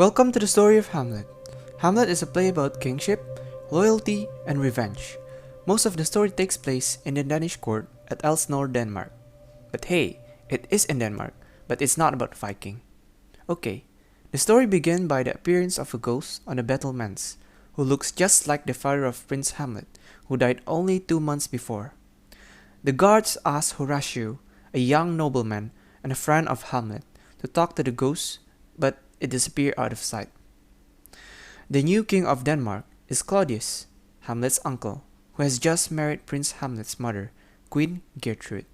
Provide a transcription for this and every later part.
Welcome to the story of Hamlet. Hamlet is a play about kingship, loyalty, and revenge. Most of the story takes place in the Danish court at Elsinore, Denmark. But hey, it is in Denmark, but it's not about Viking. Okay, the story begins by the appearance of a ghost on the battlements, who looks just like the father of Prince Hamlet, who died only 2 months before. The guards ask Horatio, a young nobleman and a friend of Hamlet, to talk to the ghost, but it disappeared out of sight. The new king of Denmark is Claudius, Hamlet's uncle, who has just married Prince Hamlet's mother, Queen Gertrude.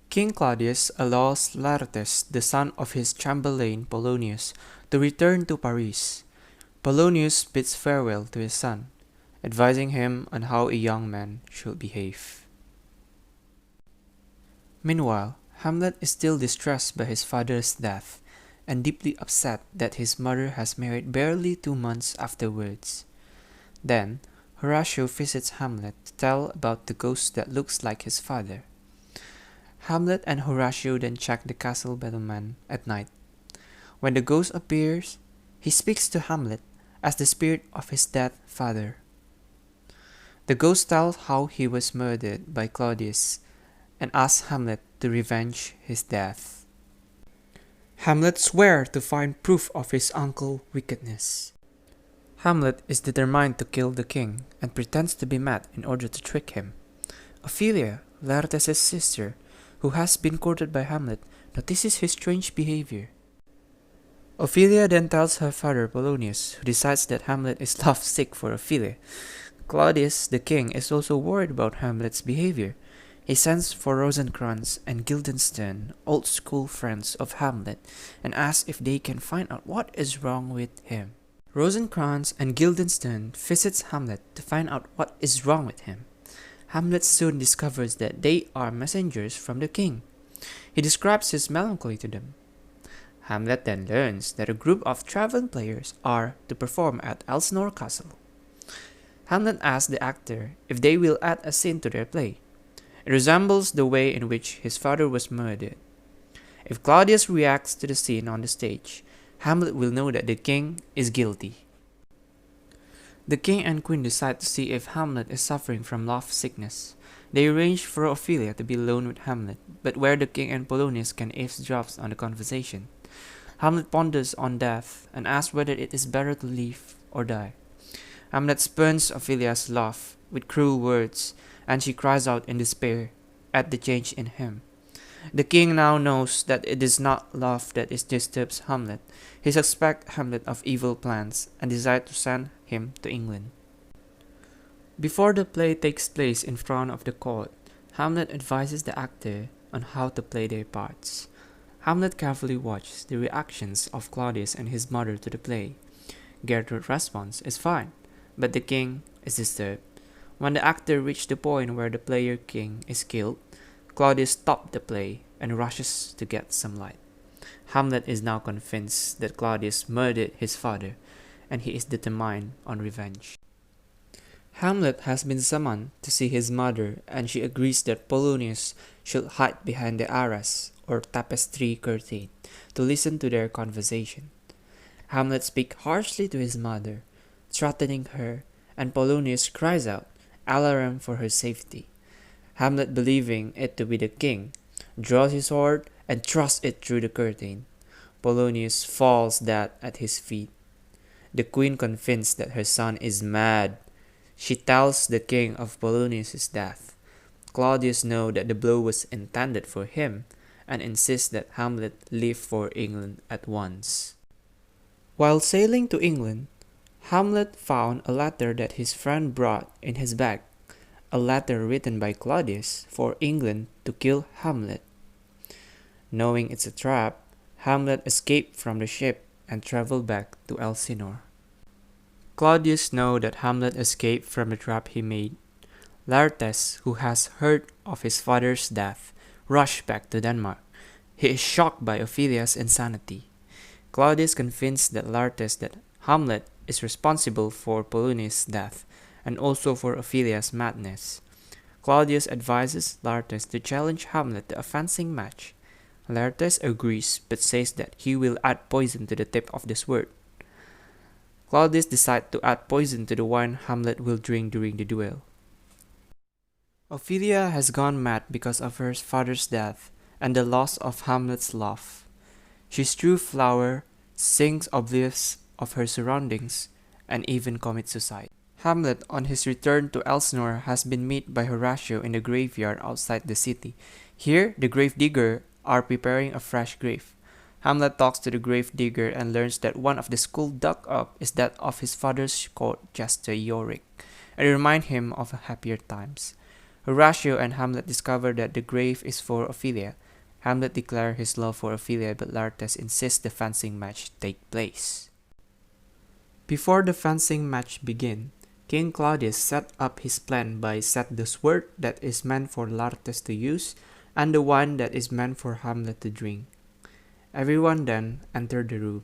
King Claudius allows Laertes, the son of his chamberlain Polonius, to return to Paris. Polonius bids farewell to his son, advising him on how a young man should behave. Meanwhile, Hamlet is still distressed by his father's death and deeply upset that his mother has married barely 2 months afterwards. Then, Horatio visits Hamlet to tell about the ghost that looks like his father. Hamlet and Horatio then check the castle battlement at night. When the ghost appears, he speaks to Hamlet as the spirit of his dead father. The ghost tells how he was murdered by Claudius and asks Hamlet to revenge his death. Hamlet swears to find proof of his uncle's wickedness. Hamlet is determined to kill the king and pretends to be mad in order to trick him. Ophelia, Laertes' sister, who has been courted by Hamlet, notices his strange behavior. Ophelia then tells her father Polonius, who decides that Hamlet is lovesick for Ophelia. Claudius, the king, is also worried about Hamlet's behavior. He sends for Rosencrantz and Guildenstern, old school friends of Hamlet, and asks if they can find out what is wrong with him. Rosencrantz and Guildenstern visits Hamlet to find out what is wrong with him. Hamlet soon discovers that they are messengers from the king. He describes his melancholy to them. Hamlet then learns that a group of traveling players are to perform at Elsinore Castle. Hamlet asks the actor if they will add a scene to their play. It resembles the way in which his father was murdered. If Claudius reacts to the scene on the stage, Hamlet will know that the king is guilty. The king and queen decide to see if Hamlet is suffering from love sickness. They arrange for Ophelia to be alone with Hamlet, but where the king and Polonius can eavesdrop on the conversation. Hamlet ponders on death and asks whether it is better to live or die. Hamlet spurns Ophelia's love with cruel words, and she cries out in despair at the change in him. The king now knows that it is not love that disturbs Hamlet. He suspects Hamlet of evil plans and decides to send him to England. Before the play takes place in front of the court, Hamlet advises the actor on how to play their parts. Hamlet carefully watches the reactions of Claudius and his mother to the play. Gertrude's response is fine, but the king is disturbed. When the actor reaches the point where the player king is killed, Claudius stops the play and rushes to get some light. Hamlet is now convinced that Claudius murdered his father, and he is determined on revenge. Hamlet has been summoned to see his mother, and she agrees that Polonius should hide behind the arras or tapestry curtain to listen to their conversation. Hamlet speaks harshly to his mother, threatening her, and Polonius cries out, alarm for her safety. Hamlet, believing it to be the king, draws his sword and thrusts it through the curtain. Polonius falls dead at his feet. The queen, convinced that her son is mad, she tells the king of Polonius' death. Claudius knows that the blow was intended for him and insists that Hamlet leave for England at once. While sailing to England, Hamlet found a letter that his friend brought in his bag, a letter written by Claudius for England to kill Hamlet. Knowing it's a trap, Hamlet escaped from the ship and traveled back to Elsinore. Claudius knows that Hamlet escaped from the trap he made. Laertes, who has heard of his father's death, rushed back to Denmark. He is shocked by Ophelia's insanity. Claudius convinced that Laertes that Hamlet is responsible for Polonius' death and also for Ophelia's madness. Claudius advises Laertes to challenge Hamlet to a fencing match. Laertes agrees but says that he will add poison to the tip of the sword. Claudius decides to add poison to the wine Hamlet will drink during the duel. Ophelia has gone mad because of her father's death and the loss of Hamlet's love. She strews flowers, sings oblivious of her surroundings, and even commits suicide. Hamlet, on his return to Elsinore, has been met by Horatio in the graveyard outside the city. Here, the gravediggers are preparing a fresh grave. Hamlet talks to the gravedigger and learns that one of the skull dug up is that of his father's court jester Yorick, and remind him of happier times. Horatio and Hamlet discover that the grave is for Ophelia. Hamlet declares his love for Ophelia, but Laertes insists the fencing match take place. Before the fencing match begins, King Claudius set up his plan by set the sword that is meant for Laertes to use and the wine that is meant for Hamlet to drink. Everyone then entered the room.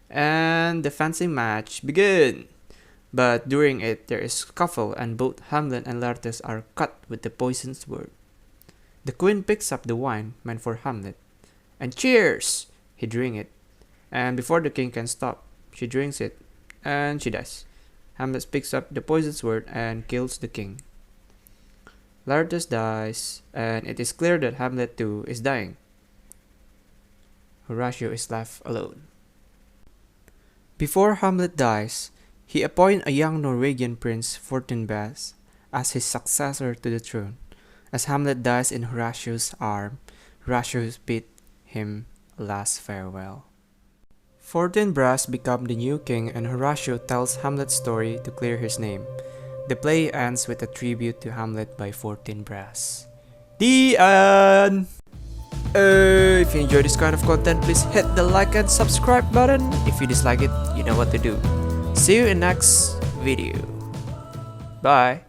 And the fencing match begins. But during it there is scuffle and both Hamlet and Laertes are cut with the poisoned sword. The queen picks up the wine meant for Hamlet and cheers! He drinks it. And before the king can stop, she drinks it, and she dies. Hamlet picks up the poisoned sword and kills the king. Laertes dies, and it is clear that Hamlet too is dying. Horatio is left alone. Before Hamlet dies, he appoints a young Norwegian prince, Fortinbras, as his successor to the throne. As Hamlet dies in Horatio's arms, Horatio bids him a last farewell. Fortinbras becomes the new king and Horatio tells Hamlet's story to clear his name. The play ends with a tribute to Hamlet by Fortinbras. The end! If you enjoy this kind of content, please hit the like and subscribe button. If you dislike it, you know what to do. See you in next video. Bye!